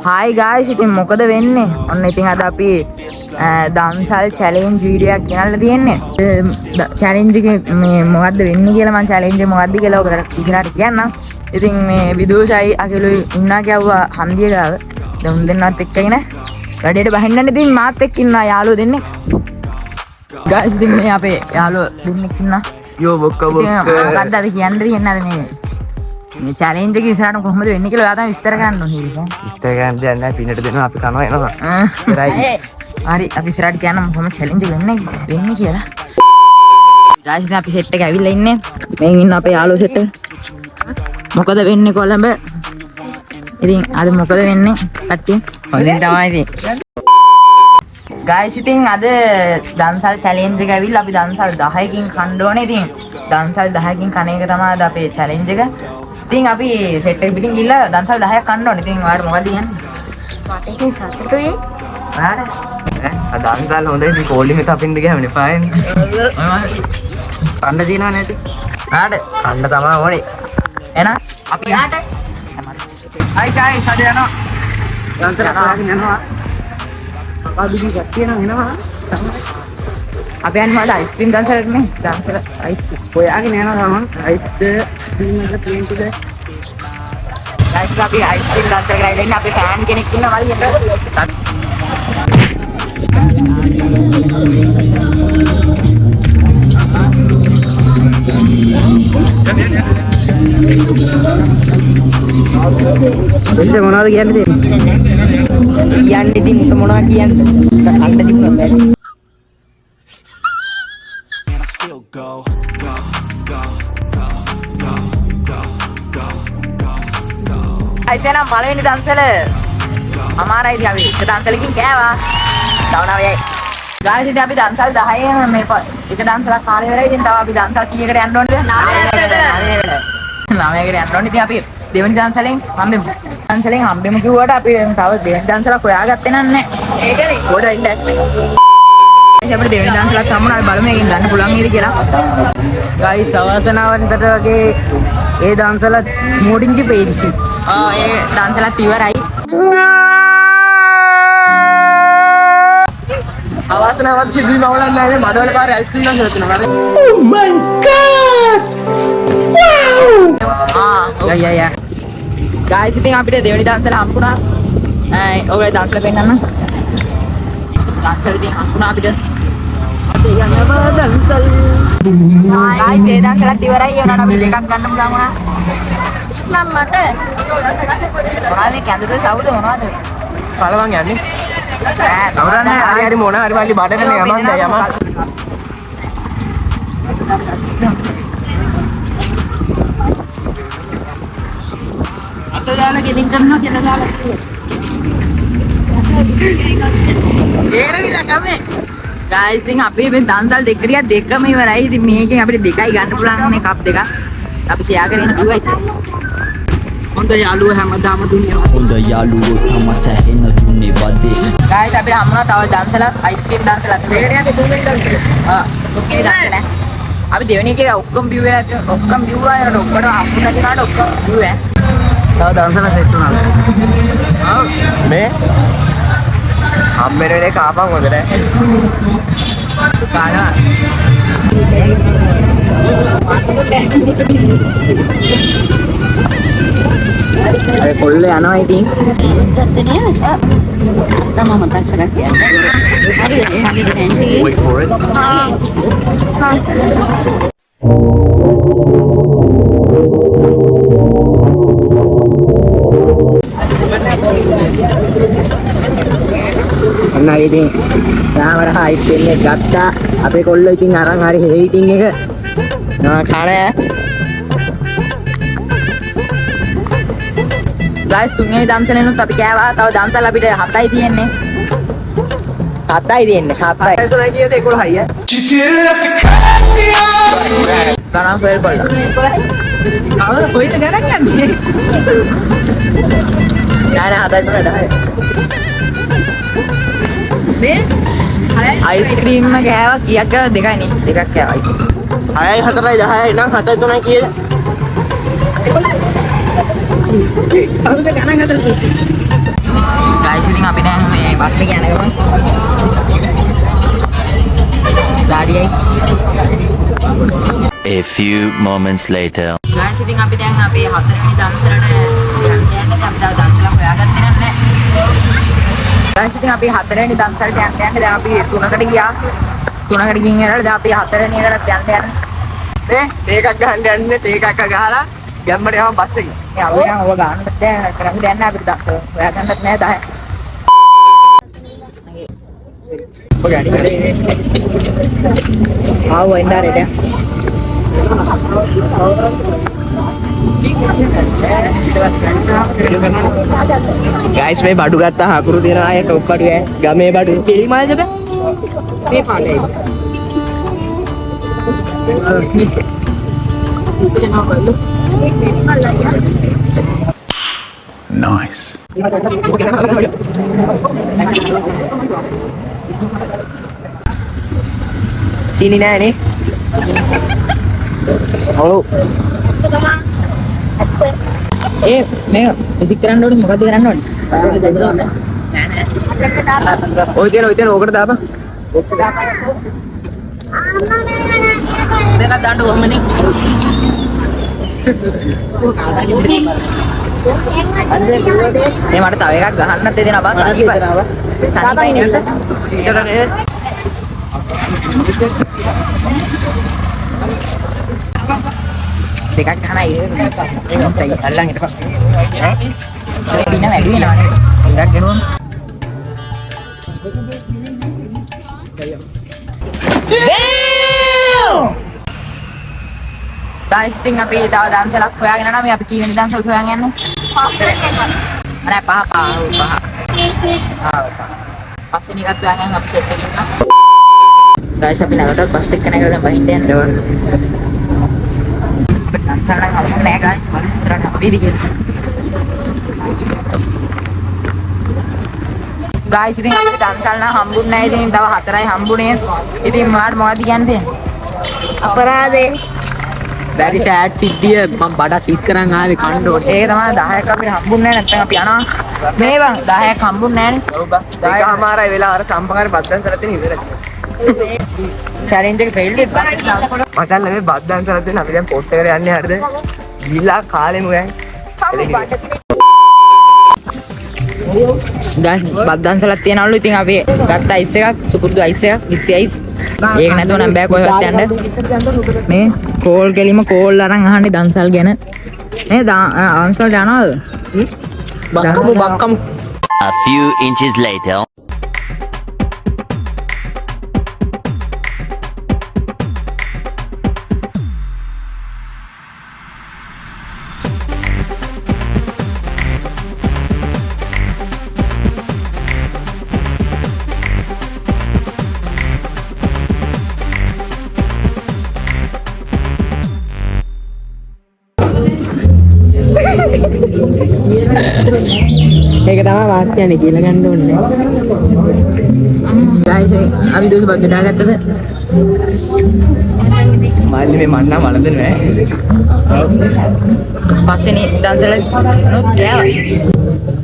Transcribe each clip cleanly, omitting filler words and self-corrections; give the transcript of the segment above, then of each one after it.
Hi guys, ඉතින් මොකද වෙන්නේ? ඔන්න ඉතින් අද අපි දන්සල් චැලෙන්ජ් වීඩියෝ එකක් ගෙනල්ලා තියෙන්නේ. චැලෙන්ජ් එකේ මේ මොකද්ද වෙන්නේ කියලා මම චැලෙන්ජ් එක මොකද්ද කියලා ඔයාලට ඉස්සරහට කියන්නම්. ඉතින් මේ විදූෂයි අකිලුයි ඉන්නා කියවුවා හන්දිය ගාව. දැන් උන් දෙන්නත් එක්කගෙන වැඩේට බහින්නනේ ඉතින් මාත් එක්ක ඉන්නා යාළුවෝ දෙන්නෙක්. guys ඉතින් මේ අපේ යාළුවෝ දෙන්නෙක් ඉන්නා. යෝ බොක්ක මොකද්ද අද කියන්න දෙන්නේ අද මේ චැලෙන්ජ් එක ඉස්සරහට කොහොමද වෙන්නේ කියලා ඔයා තමයි විස්තර කරන්න ඕනේ නේද? විස්තර කරන්න දෙයක් නැහැ පින්නට දෙනවා අපි කනවා එනවා. ඉතරයි. හරි අපි ඉස්සරහට කියන්නම් කොහොම චැලෙන්ජ් එක වෙන්නේ කියලා. guys ඉතින් අපි සෙට් එක ඇවිල්ලා ඉන්නේ. මෙන් ඉන්න අපේ යාළුවෝ සෙට් එක. මොකද වෙන්නේ කොළඹ? ඉතින් අද මොකද වෙන්නේ? කට්ටිය හොඳින් තමයි ඉතින්. guys ඉතින් අද දන්සල් චැලෙන්ජ් එක ඇවිල්ලා අපි දන්සල් 10කින් කන්න ඕනේ. ඉතින් දන්සල් 10කින් කන එක තමයි අද අපේ චැලෙන්ජ් එක. ඉතින් අපි සෙට් එක පිටින් ගිහලා දන්සල් 10ක් කන්න ඕනේ. ඉතින් ඔයාලට මොකද කියන්නේ? මට ඉතින් සතුටුයි. ඔයාලට දන්සල් හොඳයි ඉතින් කෝල් එකත් අපින්ද ගෑමනේ පායන්නේ. කන්න දිනව නැති. ආට කන්න තමයි ඕනේ. එහෙනම් අපි යාට හයි guys හද යනවා. දන්සල් අහගෙන යනවා. අපාදුගේ කට්ටිය නම් එනවා. අපි යන්නේ මාද අයිස්ක්‍රීම් දන්සලට නේ. දන්සල අයිස්ක්‍රීම් හොයාගෙන යනවා තමන්. අයිස්ද ක්‍රීම් එක ප්ලේන්ට් එක. guys අපි අයිස්ක්‍රීම් දන්සල කරලා ඉන්නේ. අපි ෆෑන් කෙනෙක් ඉන්නවා වලියට. එන්න මොනවද කියන්නේ තියෙන්නේ? යන්න ඉතින් මොනවා කියන්නේ? කන්න තිබුණා දැන්. අයිසෙනම් පළවෙනි දන්සල අමාරයි ඉතින් අපි එක දන්සලකින් කෑවා. තව නවයයි. ගායිස් ඉතින් අපි දන්සල් 10 මේ එක දන්සලක් කාලේ වෙලා ඉතින් තව අපි දන්සල් කීයකට යන්න ඕනද? 9කට. 9කට යන්න ඕනේ. ඉතින් අපි දෙවෙනි දන්සලෙන් හම්බෙමු. දන්සලෙන් හම්බෙමු කිව්වට අපි තව දෙවෙනි දන්සලක් හොයාගත්තේ නන්නේ. ඒකනේ. පොඩ ඉන්න. අපිට දෙවෙනි දන්සලක් හම්බුණා. අපි බලමු එකෙන් ගන්න පුළුවන් නේද කියලා. ගයිස් අවසනාවන්තට වගේ ඒ දන්සල මොඩින්ජි පේරිසි. ඒ දන්සලත් ඉවරයි. අවසනාවන්ත සිදුවි මවලන්නේ නැහැ මේ මඩවල පාරේ අයිස්ක්‍රීම් දන්සල තියෙනවා. Oh my god! Wow! යා. guys ඉතින් අපිට දෙවෙනි දන්සල හම්බුණා. ඔයගොල්ලෝ දන්සල පෙන්නන්න. දන්සල ඉතින් හම්බුණා අපිට. අපි යනවා දන්සල්. guys ඒ දන්සලත් ඉවරයි. ඒ උනාට අපිට දෙකක් ගන්න පුළුවන් වුණා. මම මට මොනවද මේ කැඳුර සවුද මොනවද? කලවම් යන්නේ. නවරන්නේ හරි මොන හරි මල්ලි බඩනේ යමන්ද යම. දාලා ගෙලින් කරනවා කියලා දාලා. ඒරවිලා කමේ. guys ඉතින් අපි මේ දන්සල් දෙකරිය දෙකම ඉවරයි. ඉතින් මේකෙන් අපිට දෙකයි ගන්න පුළුවන් නේ කප් දෙකක්. අපි ෂෙයා කරගෙන දුවයි. හොඳ යාළුවෝ හැමදාම දුන්නේ. හොඳ යාළුවෝ තම සැහෙන දුන්නේ වදේ. guys අපිට හම්බුණා තව දන්සලක් අයිස්ක්‍රීම් දන්සලක්. මේකට යන්නේ තුන්වෙනි දන්සල. ඔක්කොම දන්සල. අපි දෙවෙනි එකේ ඔක්කොම බිව් වෙලා ඔක්කොම බිව් ආයකට ඔක්කොට හම්බුණා කියනකට ඔක්කොම බිව් ඈ. තව දන්සල සෙට් වුණා. මේ හම්බෙන එක කාපන් හොඳ නෑ. කාලා. අර කොල්ල යනවා ඉතින්. තමම මතක් කරගන්න. හරි wait for it. අන්න ඉතින් සාමර අයිස්ක්‍රීම් එක ගත්තා. අපේ කොල්ලෝ ඉතින් අරන් හරි හේටින් එක කන. guys තුන්වෙනි දන්සලෙනුත් අපි කෑවා. තව දන්සල් අපිට 7යි තියෙන්නේ. 7යි තියෙන්නේ. 7යි. ඒක තුනයි කියද 11යි ඈ. ගණන් ෆේල් කළා. ආව කොයිද ගණන් යන්නේ? නෑ 7යි තුනයි 10යි. මේ අයිස්ක්‍රීම් එක කෑවා කීයක් කෑවා? දෙකයි නේ. දෙකක් කෑවා. 6යි 4යි 10යි නම් 7යි 3යි කීයද? අලුත ගණන් හදලා පස්සේ යන ගමන් ගාඩියයි A few moments later. guys ඉතින් අපි දැන් අපේ හතරවෙනි දන්සලට යන්න අපි තව දන්සල හොයාගත්තේ නැහැ guys ඉතින් අපි හතරවෙනි දන්සලට යන්න දැන් අපි 3කට ගියා 3කට ගිහින් ඉවරලා දැන් අපි හතරවෙනි එකටත් යන්න නේ තේකක් ගහන්න යන්නේ තේකක් ගහලා ගැම්මට යවම බස් එකේ. මේ අපි නම් ඔය ගන්නත් දැන් කරන්නේ දැන් අපිට දන්සල හොයාගන්නත් නැහැ 10 ඔය ගාඩි වලේ ආව එන්ඩාරේට ගයිස් මේ බඩු ගත්තා හකුරු දෙනවා අය ටොප් බඩු ගමේ බඩු පිළිමල්ද බෑ මේ පාලේ Nice. සීනි නෑනේ ඔව් මේ විසික් කරන්න ඕනේ මොකද්ද කරන්න ඕනේ ඔය තියෙන ඕකට දාපන් මේක දාන්න කොහමනේ මේ මට තව එකක් ගහන්නත් දෙනවා බා සනීපයි නේද දෙකක් ගහනයි අල්ලන් හිටපන් පින වැඩි වෙනවනේ එකක් ගහුවම guys ඉතින් අපි තව දන්සලක් හොයාගෙන යනවා මේ අපි කීවෙනි දන්සලක් හොයාගෙන යන්නේ අනේ පහ පස්සේ නිකත් හොයාගෙන අපි සෙට් එකකින් ඉන්නවා guys අපි නැවතත් බස් එක නැගලා දැන් බහින්න යනවා දන්සලක් හම්බුනේ නැහැ guys බලන්න ඉස්සරහට අපි දිගින් guys ඉතින් අපිට දන්සල් නම් හම්බුනේ නැහැ ඉතින් තව 4යි හම්බුනේ ඉතින් මාට මොකද කියන්නේ අපරාධේ බැරි සෑඩ් සිද්ධිය මම බඩක් හිස් කරන් ආවේ කන්න ඕනේ ඒක තමයි 10ක් අපිට හම්බුන්නේ නැහැ නැත්නම් අපි යනවා මේ බං 10ක් හම්බුන්නේ නැහැ ඔව් බා දෙකමාරයි වෙලා අර සම්පකාරී බද්දන් සලත් තියෙන ඉවරයි challenge එක failed වෙද්ද මචං නෙමෙයි බද්දන් සලත් තියෙන අපි දැන් පොට් එකට යන්නේ හරිද ගිහිල්ලා කාලෙමු ගෑන් guys බද්දන්සලක් තියනවලු ඉතින් අපි ගත්ත අයිස් එකක් සුපුරුදු අයිස් එකක් 20 අයිස් ඒක නැතුව නම් බෑ කොහෙවත් යන්න මේ කෝල් කෙලිම කෝල් අරන් අහන්නේ දන්සල් ගැන මේ අන්සල් යනවද බක්කමු A few inches later. ඒක තමයි වාක්‍යනේ කියලා ගන්න ඕනේ guys අපි දුක බෙදාගත්තද මල්ලි මේ මන්නා වළඳන නෑ පස්සේනේ දන්සල නුත්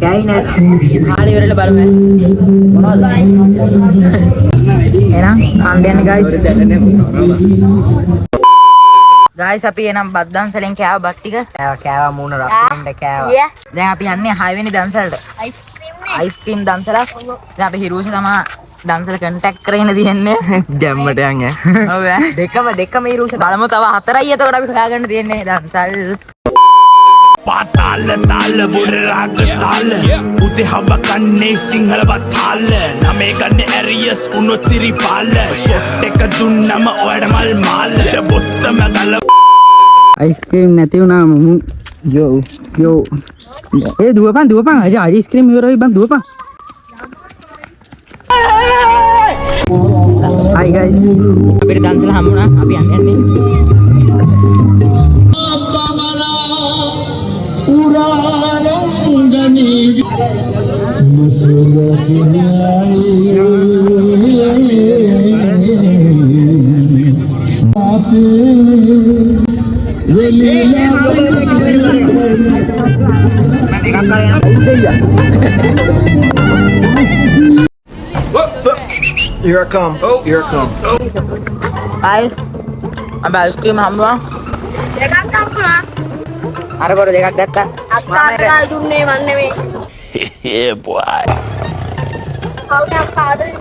කෑයි නෑ කාලේ ඉවරලා බලමු මොනවද එහෙනම් කන්න යන්නේ guys අපි එනම් බත් දන්සලෙන් කෑව බත් ටික කෑවා මූණ රක්කින්ද කෑවා දැන් අපි යන්නේ 6 වෙනි දන්සලට අයිස්ක්‍රීම් දන්සලක් දැන් අපි හිරුෂ තමයි දන්සල කන්ටැක්ට් කරගෙන තියෙන්නේ ගැම්මට යන් ඔව් දෙකම හිරුෂ බලමු තව 4යි එතකොට අපි හොයාගන්න තියෙන්නේ දන්සල් පාතාල තාල බොඩ රාග තාල උදේ හව කන්නේ සිංහල බතාල නමේ ගන්නේ ඇරියස් උනොත් සිරිපාල ෂොට් එක දුන්නම ඔයාට මල් මාල බොත්තම ගල අයිස්ක්‍රීම් නැති වුණාම යෝ ඒ දුවපන් අර අයිස්ක්‍රීම් ඉවර වෙයි බං දුවපන් hi guys අපිට දන්සල හම්බුණා අපි යන්නේ Here I come. Here I come. guys අපි අයිස්ක්‍රීම් හම්බුවා දෙකක් ගන්නවා. අර පොර දෙකක් ගත්තා අක්කාට කාල් දුන්නේ මන් නෙමෙයි. Yeah, boy. කවුද කාදරේ?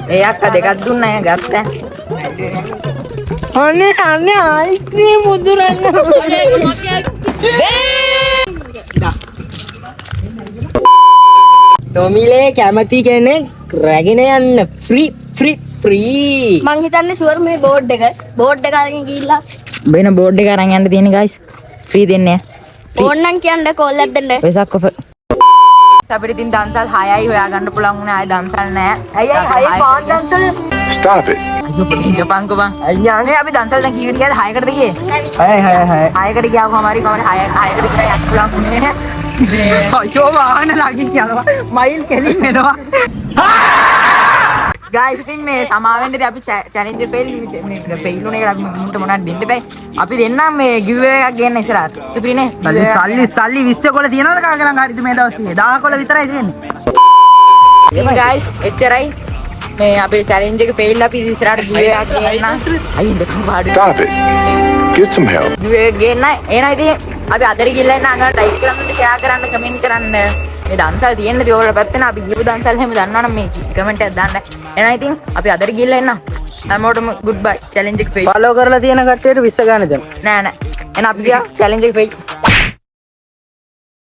ඒ අක්කා දෙකක් දුන්නා ඒ ගත්තා අනේ අයිස්ක්‍රීම් උදුරන්න. නොමිලේ කැමති කෙනෙක් රැගෙන යන්න ෆ්‍රී මං හිතන්නේ ෂුවර් මේ බෝඩ් එක අරගෙන ගිහිල්ලා වෙන බෝඩ් එක අරන් යන්න තියෙන guys ෆ්‍රී දෙන්නේ ඕන්නම් කියන්න කෝල් එකක් දෙන්න. වෙසක් ඔෆර් අපිට ඉතින් දන්සල් 6යි හොයාගන්න පුළුවන් වුණා ආයේ දන්සල් නැහැ අයියයි පාන් දන්සල් Stop it. ඉඳපන්කෝ බං අයියානේ අපි දන්සල් දැන් කීයට ගියාද 6කට ගියේ හයි 6කට ගියාම හමාරි කොහමද 6කට ගියා යන්න පුළුවන් වුණේ අයියෝ වාහන ළඟින් යනවා මයිල් කෙලින් එනවා. guys ඉතින් මේ සමාවෙන්න ඉතින් අපි challenge fail මේ fail උනේ කියලා අපි මුන්ට මොනවද දෙන්න බෑ අපි දෙන්නම් මේ giveaway එකක් ගන්න ඉස්සරහට සුපිරිනේ සල්ලි 20 කොල තියනවද කාගේ ළඟ හරිද මේ දවස් ටිකේ 10 කොල විතරයි තියෙන්නේ. ඉතින් guys එච්චරයි මේ අපේ challenge එක fail අපි ඉස්සරහට giveaway එකක් ගන්න අයින් දෙකම පාඩු Stop it. Get some help. giveaway එක ගන්න එහෙනම් ඉතින් අපි අදට ගිහලා ඉන්න අන්න like කරන්න share කරන්න comment කරන්න මේ දන්සල් තියෙන්න තිය ඔයාලා පැත්තේ අපි ගිහපු දන්සල් හැම දන්නවනම් මේ comment එකක් දාන්න එහෙනම් ඉතින් අපි අදට ගිහලා ඉන්න හැමෝටම good bye challenge එක fail ෆලෝ කරලා තියෙන කට්ටියට 20 ගන්න දෙන්න. නෑ එහෙනම් අපි ගියා challenge එක fail